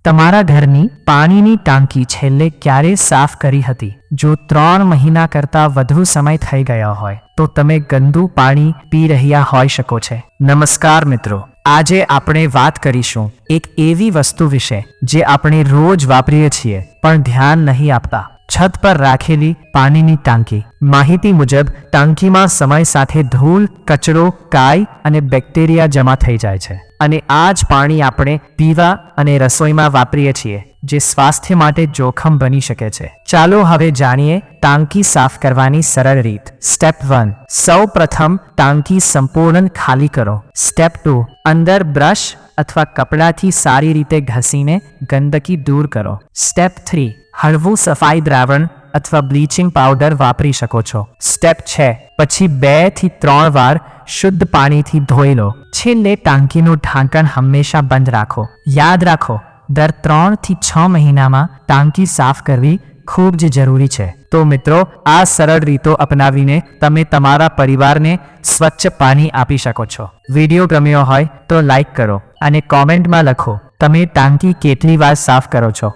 તમારા ઘરની પાણીની ટાંકી છેલ્લે ક્યારે સાફ કરી હતી? જો 3 મહિના કરતાં વધુ સમય થઈ ગયો હોય તો તમે ગંદુ પાણી પી રહ્યા હોઈ શકો છો. નમસ્કાર મિત્રો, આજે આપણે વાત કરીશું એક એવી વસ્તુ વિશે જે આપણે રોજ વાપરીએ છીએ પણ ધ્યાન નહીં આપતા. છત પર રાખેલી પાણીની ટાંકી. માહિતી મુજબ ટાંકીમાં સમય સાથે ધૂળ, કચરો, કાઈ અને બેક્ટેરિયા જમા થઈ જાય છે અને આ જ પાણી આપણે પીવા અને રસોઈમાં વાપરીએ છીએ, જે સ્વાસ્થ્ય માટે જોખમ બની શકે છે. ચાલો હવે જાણીએ ટાંકી સાફ કરવાની સરળ રીત. સ્ટેપ 1. સૌ પ્રથમ ટાંકી સંપૂર્ણ ખાલી કરો. સ્ટેપ 2. અંદર બ્રશ અથવા કપડાથી સારી રીતે ઘસીને ગંદકી દૂર કરો. સ્ટેપ 3. હળવું સફાઈ દ્રાવણ અથવા બ્લીચિંગ પાવડર વાપરી શકો છો. સ્ટેપ 6. પછી 2 થી 3 વાર શુદ્ધ પાણીથી ધોઈ લો. છેલ્લે ટાંકીનું ઢાંકણ હંમેશા બંધ રાખો. યાદ રાખો, દર 3 થી 6 મહિનામાં ટાંકી સાફ કરવી ખૂબ જ જરૂરી છે. તો મિત્રો, આ સરળ રીતો અપનાવીને તમે તમારા પરિવારને સ્વચ્છ પાણી આપી શકો છો. વિડીયો ગમ્યો હોય તો લાઈક કરો અને કોમેન્ટમાં લખો તમે ટાંકી કેટલી વાર સાફ કરો છો.